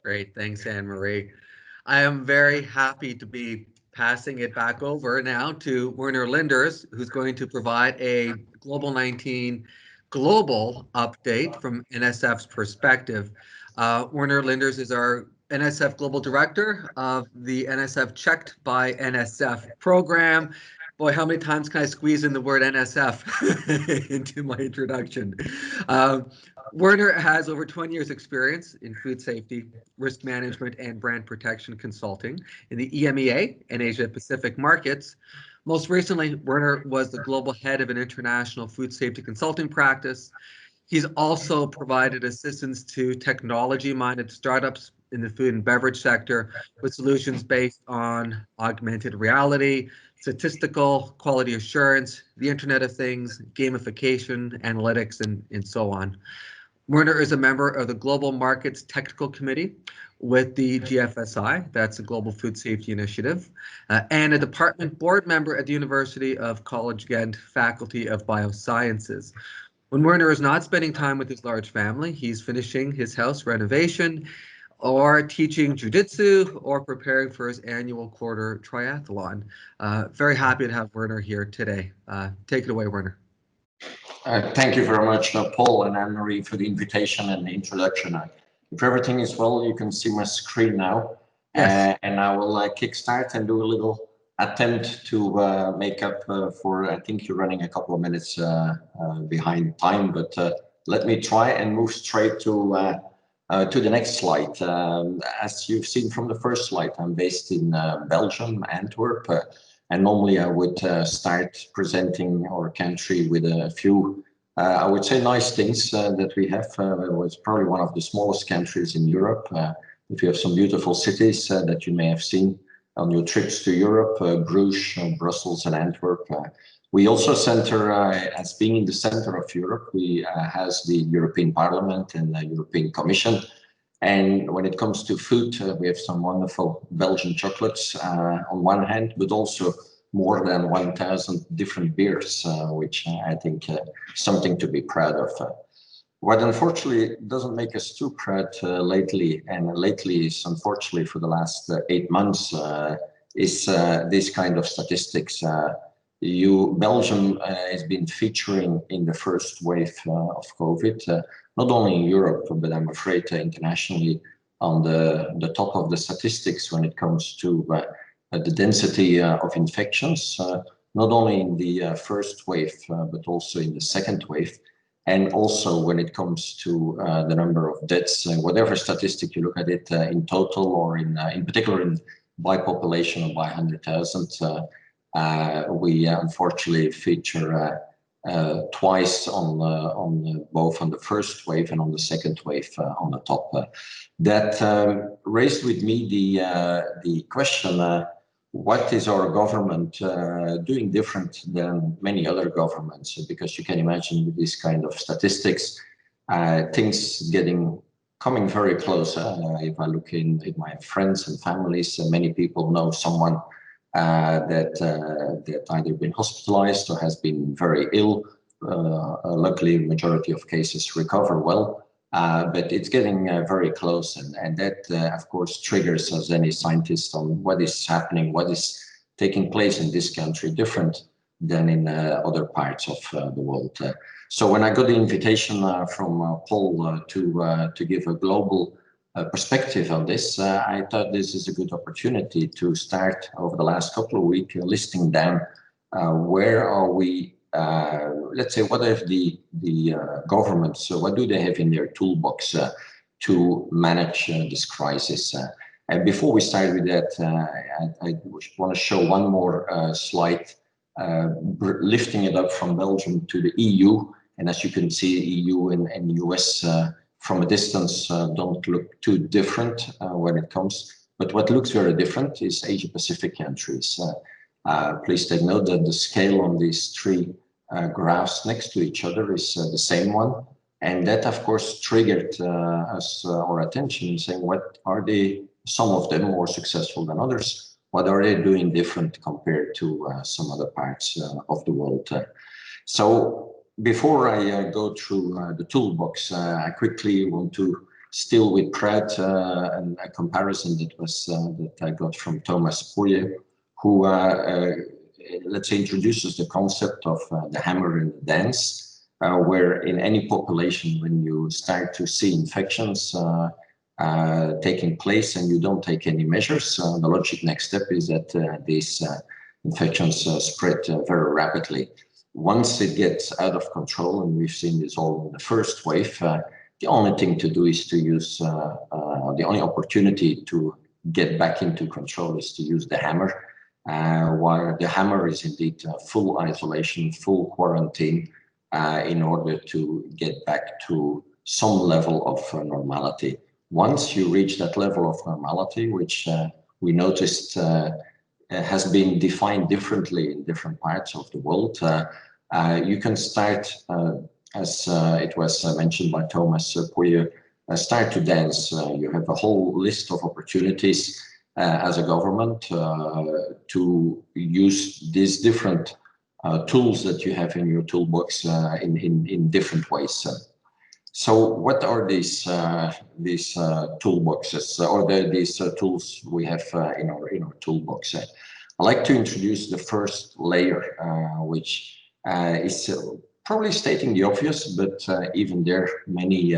Great, thanks, Anne-Marie. I am very happy to be passing it back over now to Werner Linders, who's going to provide a Global 19 global update from NSF's perspective. Werner Linders is our NSF Global Director of the NSF Checked by NSF program. Boy, how many times can I squeeze in the word NSF into my introduction? Werner has over 20 years experience in food safety, risk management, and brand protection consulting in the EMEA and Asia-Pacific markets. Most recently, Werner was the global head of an international food safety consulting practice. He's also provided assistance to technology-minded startups in the food and beverage sector with solutions based on augmented reality, statistical, quality assurance, the Internet of Things, gamification, analytics, and so on. Werner is a member of the Global Markets Technical Committee with the GFSI, that's the Global Food Safety Initiative, and a Department Board Member at the University of College Ghent Faculty of Biosciences. When Werner is not spending time with his large family, he's finishing his house renovation or teaching Jiu-Jitsu or preparing for his annual quarter triathlon. Very happy to have Werner here today. Take it away, Werner. Thank you very much, Paul and Anne-Marie, for the invitation and the introduction. If everything is well, you can see my screen now. Yes. And I will kickstart and do a little attempt to make up for, I think you're running a couple of minutes behind time, but let me try and move straight to the next slide. As you've seen from the first slide, I'm based in Belgium, Antwerp. And normally I would start presenting our country with a few, I would say, nice things that we have. It's probably one of the smallest countries in Europe. But we have some beautiful cities that you may have seen on your trips to Europe, Bruges, Brussels, and Antwerp. We also center, as being in the center of Europe, we has the European Parliament and the European Commission. And when it comes to food, we have some wonderful Belgian chocolates on one hand, but also more than 1,000 different beers, which I think is something to be proud of. What unfortunately doesn't make us too proud lately, and lately is unfortunately for the last 8 months, is this kind of statistics. Belgium has been featuring in the first wave of COVID, not only in Europe, but I'm afraid internationally on the top of the statistics when it comes to the density of infections, not only in the first wave, but also in the second wave. And also when it comes to the number of deaths, whatever statistic you look at it in total, or in particular by population or by 100,000, we unfortunately feature twice on both on the first wave and on the second wave on the top. That raised with me the question, what is our government doing different than many other governments? Because you can imagine with this kind of statistics, things coming very close. If I look in my friends and families, many people know someone that either been hospitalized or has been very ill. Luckily, majority of cases recover well, but it's getting very close, and that of course triggers as any scientist on what is happening, what is taking place in this country different than in other parts of the world. So when I got the invitation from Paul to give a global perspective on this, I thought this is a good opportunity to start over the last couple of weeks listing down where are we, let's say, what have the governments, what do they have in their toolbox to manage this crisis. And before we start with that, I want to show one more slide, lifting it up from Belgium to the EU. And as you can see, EU and US from a distance don't look too different when it comes, but what looks very different is Asia-Pacific countries. Please take note that the scale on these three graphs next to each other is the same one, and that of course triggered our attention, saying what are they, some of them more successful than others, what are they doing different compared to some other parts of the world. So before I go through the toolbox, I quickly want to still with pride and a comparison that was that I got from Thomas Pouye, who let's say introduces the concept of the hammer in the dance, where in any population, when you start to see infections taking place and you don't take any measures, the logic next step is that these infections spread very rapidly. Once it gets out of control, and we've seen this all in the first wave, the only thing to do is to use, the only opportunity to get back into control is to use the hammer, while the hammer is indeed full isolation, full quarantine, in order to get back to some level of normality. Once you reach that level of normality, which we noticed has been defined differently in different parts of the world, you can start, as it was mentioned by Thomas Pouye, start to dance. You have a whole list of opportunities as a government to use these different tools that you have in your toolbox in different ways. So what are these toolboxes, or these tools we have in our toolbox? I'd like to introduce the first layer, which is probably stating the obvious, but even there many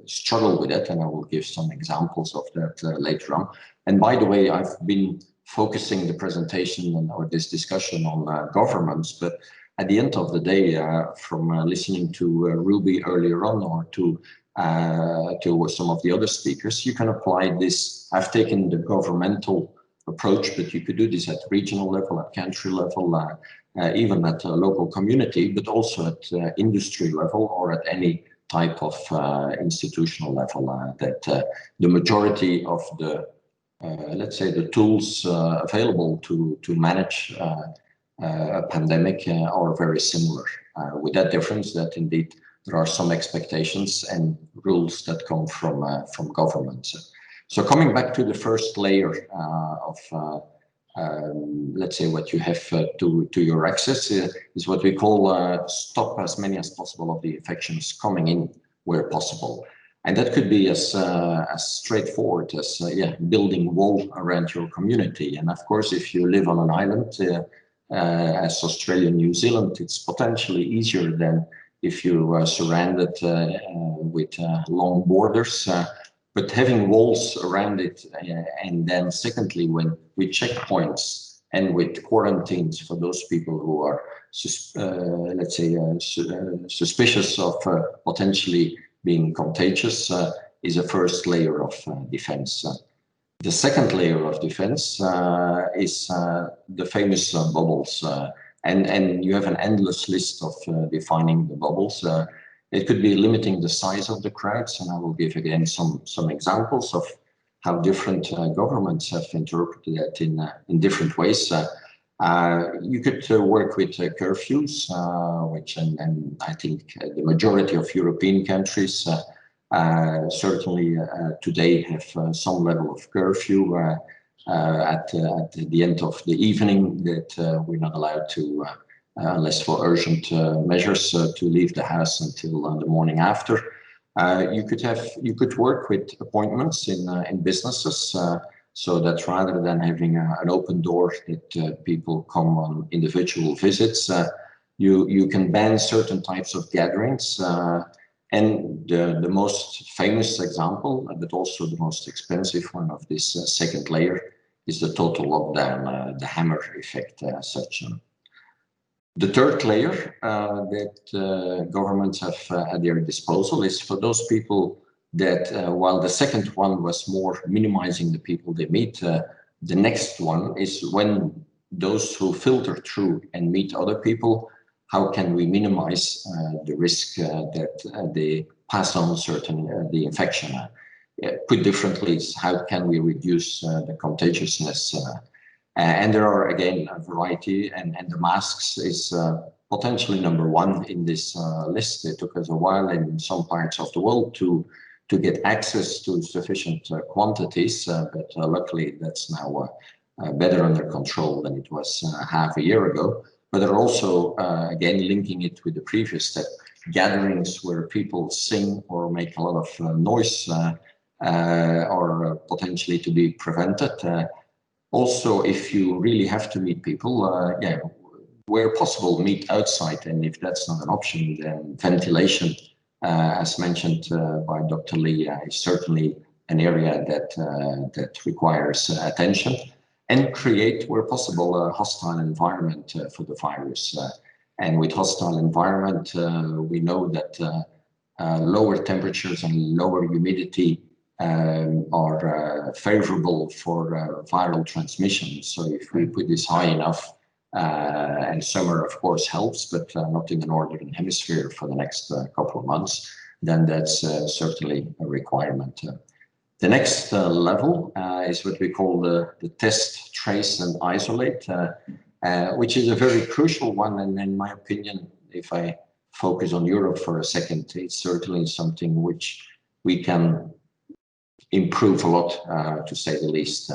struggle with it, and I will give some examples of that later on. And by the way, I've been focusing the presentation or this discussion on governments, but at the end of the day, from listening to Ruby earlier on, or to some of the other speakers, you can apply this. I've taken the governmental approach, but you could do this at regional level, at country level, even at local community, but also at industry level, or at any type of institutional level. That the majority of the, let's say, the tools available to manage a pandemic are very similar, with that difference that indeed there are some expectations and rules that come from governments. So coming back to the first layer of let's say what you have to your access is what we call stop as many as possible of the infections coming in where possible. And that could be as straightforward as building wall around your community. And of course, if you live on an island, as Australia and New Zealand, it's potentially easier than if you are surrounded with long borders. But having walls around it, and then secondly, when with checkpoints and with quarantines for those people who are, let's say, suspicious of potentially being contagious, is a first layer of defense. The second layer of defense is the famous bubbles, and you have an endless list of defining the bubbles. It could be limiting the size of the crowds, and I will give again some examples of how different governments have interpreted that in different ways. You could work with curfews, which and I think the majority of European countries certainly today have some level of curfew at the end of the evening, that we're not allowed to, unless for urgent measures, to leave the house until the morning after. You could work with appointments in businesses, so that rather than having an open door that people come on individual visits, you can ban certain types of gatherings. And the most famous example, but also the most expensive one of this second layer, is the total lockdown, the hammer effect as such. The third layer that governments have at their disposal is for those people that, while the second one was more minimizing the people they meet, the next one is when those who filter through and meet other people, how can we minimize the risk that they pass on the infection? Put differently, is how can we reduce the contagiousness? And there are, again, a variety, and the masks is potentially number one in this list. It took us a while in some parts of the world to get access to sufficient quantities, but luckily that's now better under control than it was half a year ago. But there are also, again, linking it with the previous step, gatherings where people sing or make a lot of noise or potentially to be prevented. Also, if you really have to meet people, yeah, where possible, meet outside, and if that's not an option, then ventilation, as mentioned by Dr. Lee, is certainly an area that requires attention, and create, where possible, a hostile environment for the virus. And with hostile environment, we know that lower temperatures and lower humidity are favorable for viral transmission. So if we put this high enough, and summer of course helps, but not in the northern hemisphere for the next couple of months, then that's certainly a requirement. The next level is what we call the test, trace and isolate, which is a very crucial one. And in my opinion, if I focus on Europe for a second, it's certainly something which we can improve a lot, to say the least.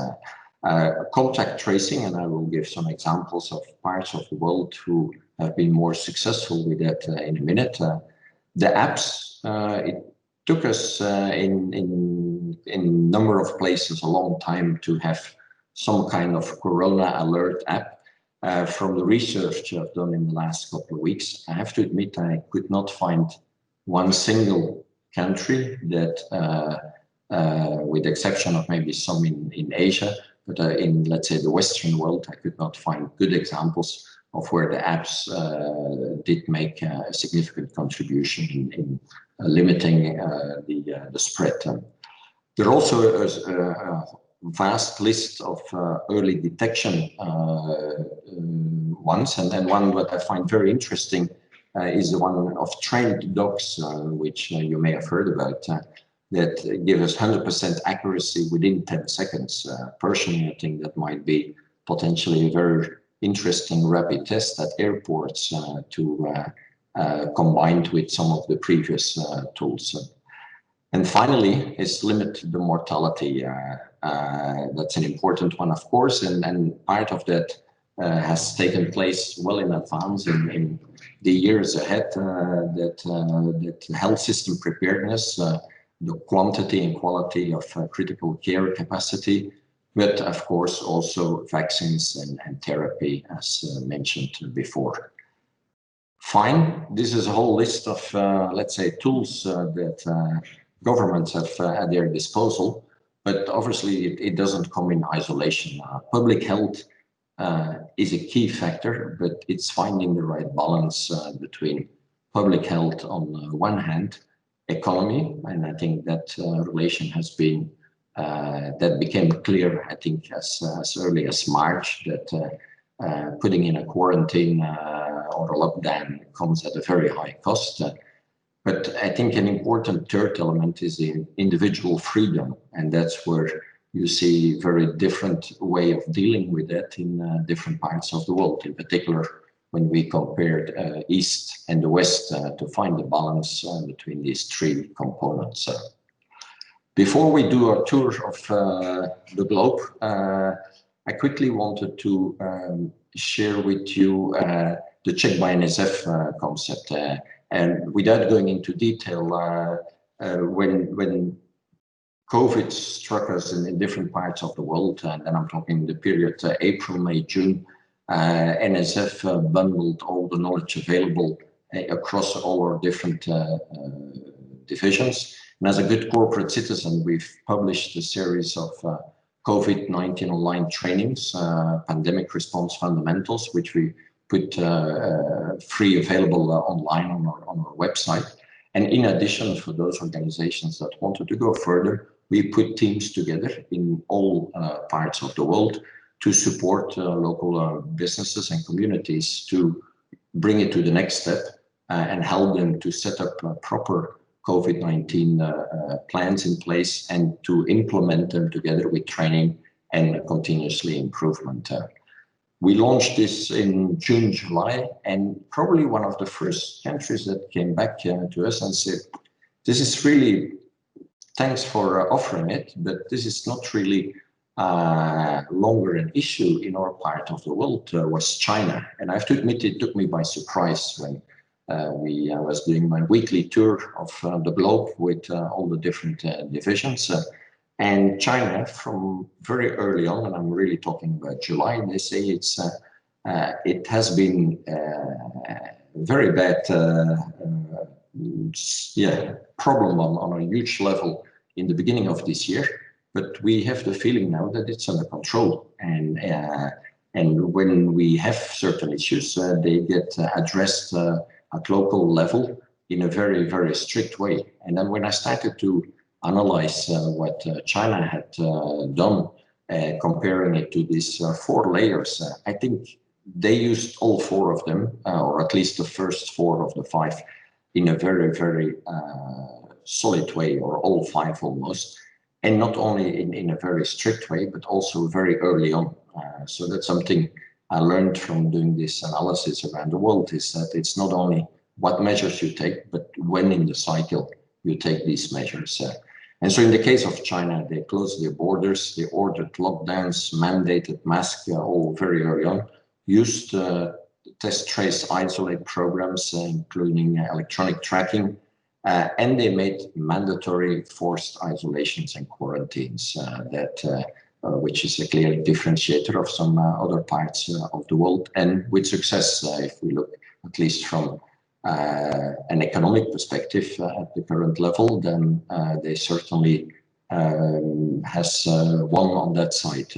Contact tracing, and I will give some examples of parts of the world who have been more successful with that in a minute. The apps, it took us in number of places a long time to have some kind of Corona alert app. From the research I've done in the last couple of weeks, I have to admit I could not find one single country that, with the exception of maybe some in Asia, but in, let's say, the Western world, I could not find good examples of where the apps did make a significant contribution in limiting the spread. There are also a vast list of early detection ones, and then one that I find very interesting is the one of trained dogs, which you may have heard about, that give us 100% accuracy within 10 seconds. Personally, I think that might be potentially a very interesting rapid test at airports combined with some of the previous tools. And finally, is limit the mortality. That's an important one, of course, and part of that has taken place well in advance in the years ahead, that health system preparedness, the quantity and quality of critical care capacity, but of course also vaccines and therapy, as mentioned before. Fine, this is a whole list of, let's say, tools that governments have at their disposal, but obviously it doesn't come in isolation. Public health is a key factor, but it's finding the right balance between public health on one hand, economy, and I think that relation has been, that became clear, I think, as early as March, that putting in a quarantine or a lockdown comes at a very high cost. But I think an important third element is the individual freedom, and that's where you see very different way of dealing with that in different parts of the world, in particular when we compared East and the West to find the balance between these three components. Before we do our tour of the globe, I quickly wanted to share with you the Check by NSF concept. And without going into detail, when COVID struck us in different parts of the world, and then I'm talking the period April, May, June, NSF bundled all the knowledge available across all our different divisions. And as a good corporate citizen, we've published a series of COVID-19 online trainings, pandemic response fundamentals, which we put free available online on our website. And in addition, for those organizations that wanted to go further, we put teams together in all parts of the world to support local businesses and communities to bring it to the next step and help them to set up proper COVID-19 plans in place and to implement them together with training and continuously improvement. We launched this in June, July, and probably one of the first countries that came back to us and said, this is really, thanks for offering it, but this is not really longer an issue in our part of the world, was China. And I have to admit, it took me by surprise when I was doing my weekly tour of the globe with all the different divisions. And China, from very early on, and I'm really talking about July, they say it has been very bad problem on a huge level in the beginning of this year, but we have the feeling now that it's under control, and when we have certain issues, they get addressed at local level in a very, very strict way. And then when I started to analyze what China had done, comparing it to these 4 layers, I think they used all 4 of them, or at least the first 4 of the 5, in a very, very solid way, or all 5 almost. And not only in a very strict way, but also very early on. So that's something I learned from doing this analysis around the world, is that it's not only what measures you take, but when in the cycle you take these measures. And so in the case of China, they closed their borders, they ordered lockdowns, mandated masks all very early on, used test, trace, isolate programs, including electronic tracking, and they made mandatory forced isolations and quarantines, which is a clear differentiator of some other parts of the world, and with success, if we look at least from an economic perspective at the current level, then they certainly has won on that side.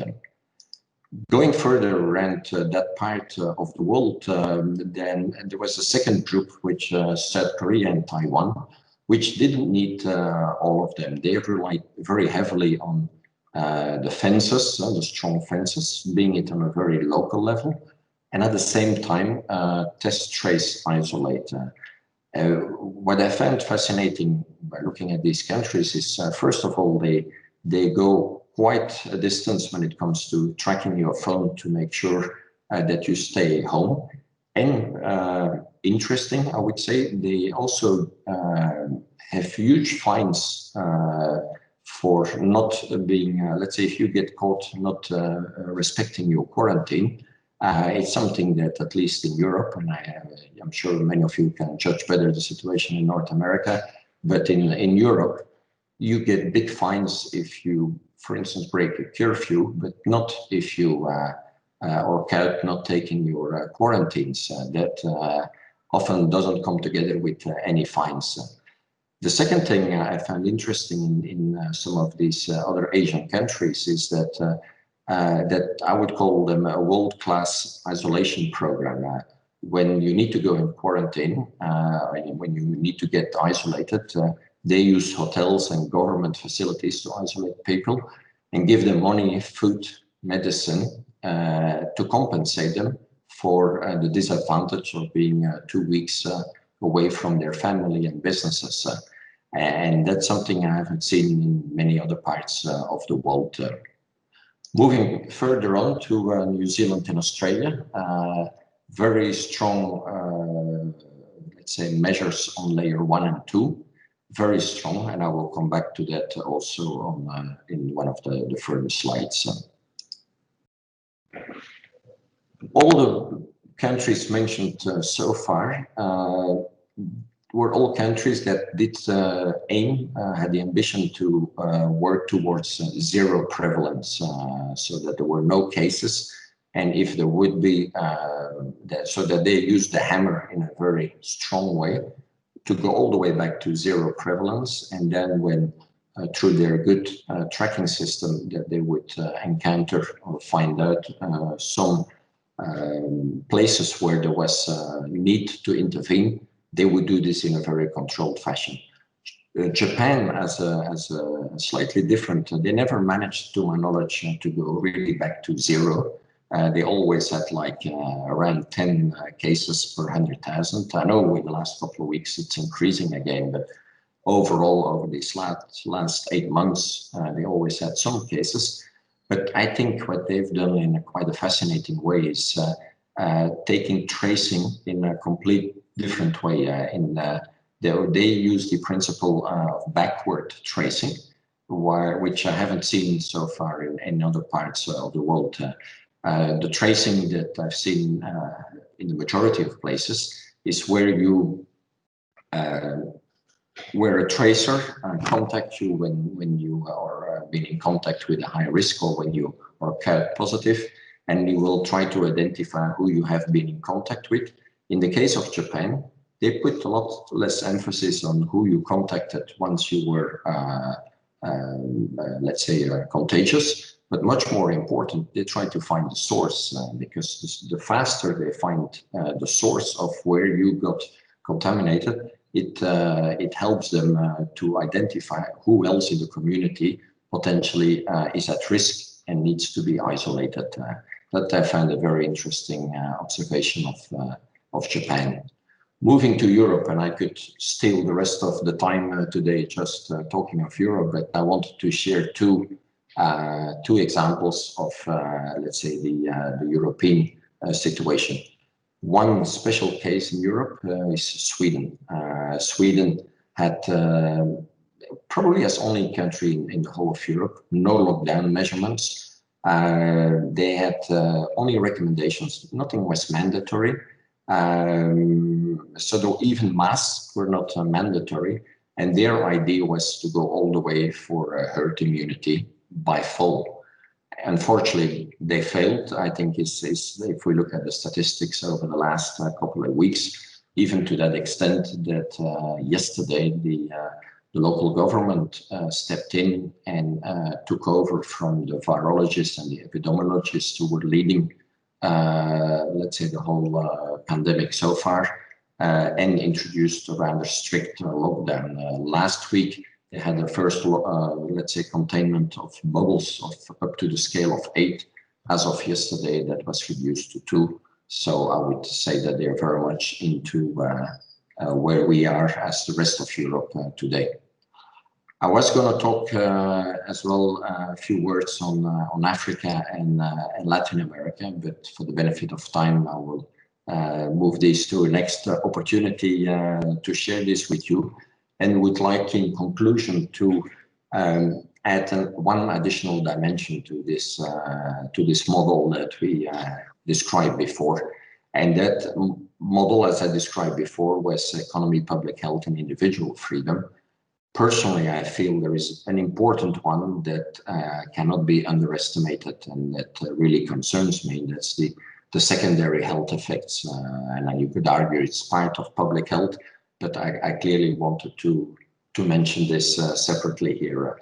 Going further around that part of the world, then there was a second group, which South Korea and Taiwan, which didn't need all of them. They relied very heavily on the fences, the strong fences, being it on a very local level, and at the same time, test, trace, isolate. What I found fascinating by looking at these countries is, first of all, they go quite a distance when it comes to tracking your phone to make sure that you stay home. And interesting, I would say, they also have huge fines for not being, let's say, if you get caught not respecting your quarantine. It's something that, at least in Europe, and I'm sure many of you can judge better the situation in North America, but in Europe, you get big fines if you, for instance, break a curfew, but not if you or caught not taking your quarantines. That often doesn't come together with any fines. The second thing I found interesting in some of these other Asian countries is that I would call them a world-class isolation program. When you need to go in quarantine, when you need to get isolated, they use hotels and government facilities to isolate people and give them money, food, medicine to compensate them for the disadvantage of being 2 weeks away from their family and businesses. And that's something I haven't seen in many other parts of the world. Moving further on to New Zealand and Australia, very strong, let's say, measures on layer 1 and 2, very strong, and I will come back to that also on in one of the further slides. All the countries mentioned so far were all countries that did had the ambition to work towards zero prevalence, so that there were no cases, and if there would be, so that they used the hammer in a very strong way to go all the way back to zero prevalence, and then when through their good tracking system that they would encounter or find out some places where there was need to intervene, they would do this in a very controlled fashion. Japan has a slightly different, they never managed, to my knowledge, to go really back to zero. They always had like around 10 cases per 100,000. I know in the last couple of weeks it's increasing again, but overall over these last 8 months, they always had some cases. But I think what they've done in a quite a fascinating way is taking tracing in a complete different way. They use the principle of backward tracing, which I haven't seen so far in other parts of the world. The tracing that I've seen in the majority of places is where you where a tracer contacts you when you are being in contact with a high risk or when you are positive, and you will try to identify who you have been in contact with. In the case of Japan, they put a lot less emphasis on who you contacted once you were, let's say, contagious, but much more important, they try to find the source because the faster they find the source of where you got contaminated, it helps them to identify who else in the community potentially is at risk and needs to be isolated. That I find a very interesting observation of Japan. Moving to Europe, and I could steal the rest of the time today just talking of Europe, but I wanted to share two examples of, let's say, the European situation. One special case in Europe is Sweden. Sweden had probably as only country in the whole of Europe, no lockdown measurements. They had only recommendations, nothing was mandatory. So though even masks were not mandatory, and their idea was to go all the way for herd immunity by fall. Unfortunately, they failed. I think if we look at the statistics over the last couple of weeks, even to that extent that yesterday the local government stepped in and took over from the virologists and the epidemiologists who were leading, let's say, the whole pandemic so far, and introduced a rather strict lockdown. Last week, they had the first, let's say, containment of bubbles of up to the scale of 8. As of yesterday, that was reduced to 2. So I would say that they're very much into where we are as the rest of Europe today. I was going to talk as well a few words on Africa and Latin America, but for the benefit of time, I will move this to a next opportunity to share this with you, and would like, in conclusion, to add one additional dimension to this model that we described before. And that model, as I described before, was economy, public health, and individual freedom. Personally, I feel there is an important one that cannot be underestimated and that really concerns me. That's the secondary health effects. And you could argue it's part of public health, but I clearly wanted to mention this separately here.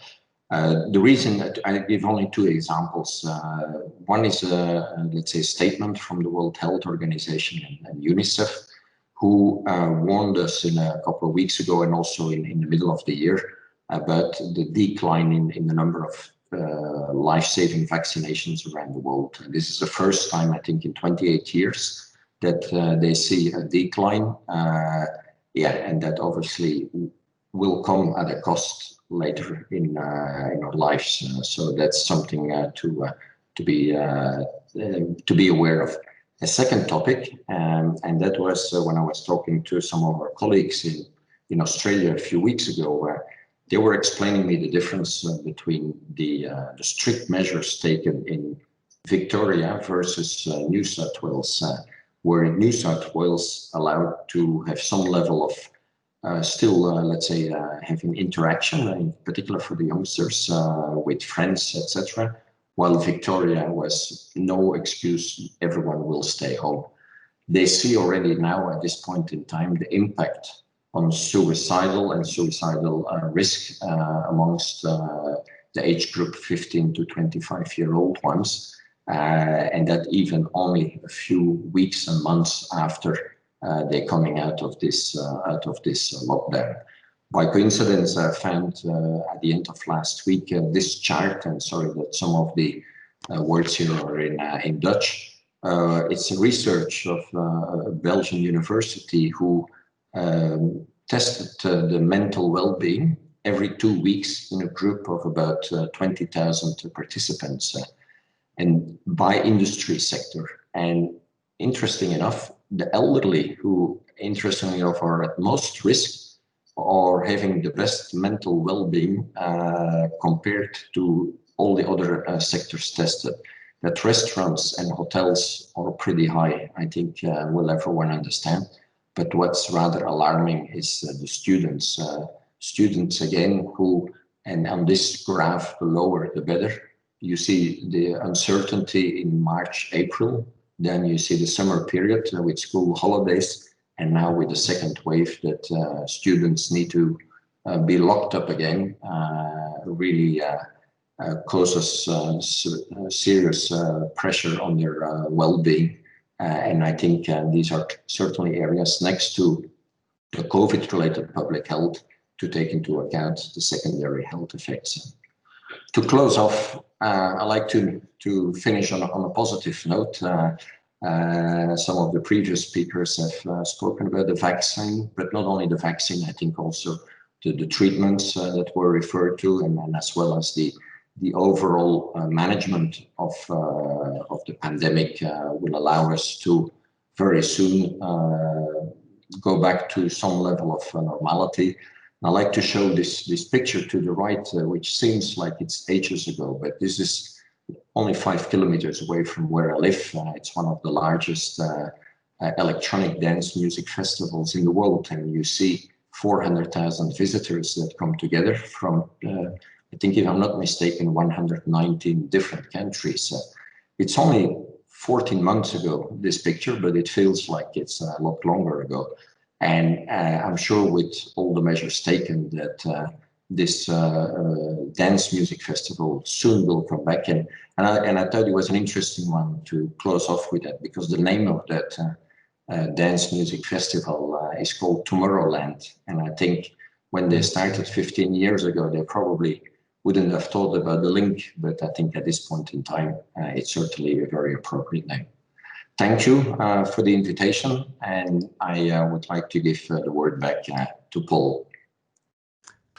The reason that I give only 2 examples. One is, let's say, a statement from the World Health Organization and UNICEF, who warned us in a couple of weeks ago and also in the middle of the year about the decline in the number of life-saving vaccinations around the world. And this is the first time, I think, in 28 years that they see a decline. And that obviously will come at a cost later in our lives. So that's something to be aware of. A second topic, and that was when I was talking to some of our colleagues in Australia a few weeks ago, where they were explaining me the difference between the strict measures taken in Victoria versus New South Wales, where in New South Wales allowed to have some level of still, let's say, having interaction, in particular for the youngsters with friends, etc. While Victoria was no excuse, everyone will stay home. They see already now at this point in time the impact on suicidal risk amongst the age group 15 to 25-year-old ones, and that even only a few weeks and months after they're coming out of this lockdown. By coincidence, I found at the end of last week this chart, and sorry that some of the words here are in Dutch. It's a research of a Belgian university who tested the mental well-being every 2 weeks in a group of about 20,000 participants, and by industry sector. And interesting enough, the elderly, who interestingly enough are at most risk, or having the best mental well-being compared to all the other sectors tested. That restaurants and hotels are pretty high, I think will everyone understand. But what's rather alarming is the students. Students again who, and on this graph, the lower the better. You see the uncertainty in March, April. Then you see the summer period with school holidays, and now with the second wave that students need to be locked up again, really causes serious pressure on their well-being. And I think these are certainly areas next to the COVID-related public health to take into account the secondary health effects. To close off, I like to finish on a positive note. Some of the previous speakers have spoken about the vaccine, but not only the vaccine, I think also the treatments that were referred to, and as well as the overall management of the pandemic will allow us to very soon go back to some level of normality. I like to show this picture to the right, which seems like it's ages ago, but this is only 5 kilometers away from where I live. It's one of the largest electronic dance music festivals in the world, and you see 400,000 visitors that come together from, I think if I'm not mistaken, 119 different countries. It's only 14 months ago, this picture, but it feels like it's a lot longer ago. And I'm sure with all the measures taken that this dance music festival soon will come back. And I thought it was an interesting one to close off with that, because the name of that dance music festival is called Tomorrowland. And I think when they started 15 years ago, they probably wouldn't have thought about the link, but I think at this point in time, it's certainly a very appropriate name. Thank you for the invitation, and I would like to give the word back to Paul.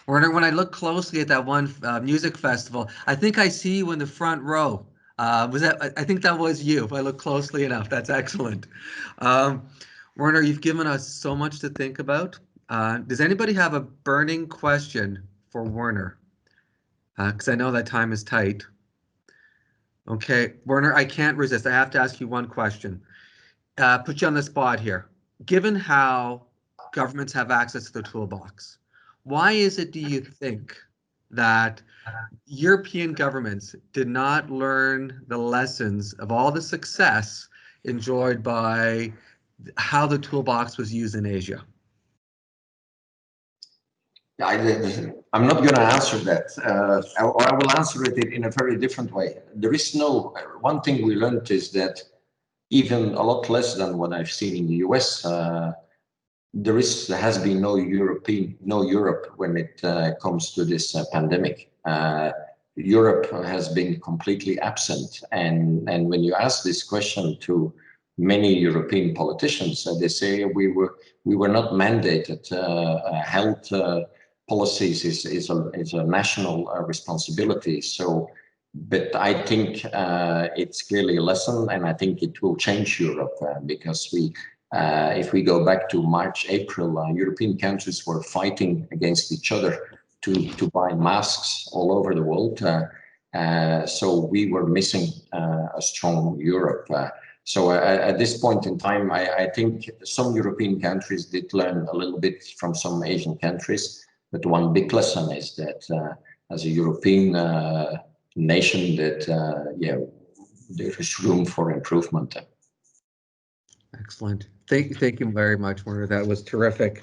Werner, when I look closely at that one music festival, I think I see you in the front row. I think that was you, if I look closely enough. That's excellent. Werner, you've given us so much to think about. Does anybody have a burning question for Werner? Because I know that time is tight. Okay, Werner, I can't resist. I have to ask you one question. Put you on the spot here. Given how governments have access to the toolbox, why is it, do you think, that European governments did not learn the lessons of all the success enjoyed by how the toolbox was used in Asia? I'm not going to answer that, or I will answer it in a very different way. There is no, one thing we learned is that even a lot less than what I've seen in the US, there has been no Europe when it comes to this pandemic. Europe has been completely absent, and when you ask this question to many European politicians, they say we were not mandated. Health policies is a national responsibility. So, but I think it's clearly a lesson, and I think it will change Europe because if we go back to March, April, European countries were fighting against each other to buy masks all over the world. So we were missing a strong Europe. So at this point in time, I think some European countries did learn a little bit from some Asian countries. But one big lesson is that as a European nation, that there is room for improvement. Excellent. Thank you very much, Werner. That was terrific.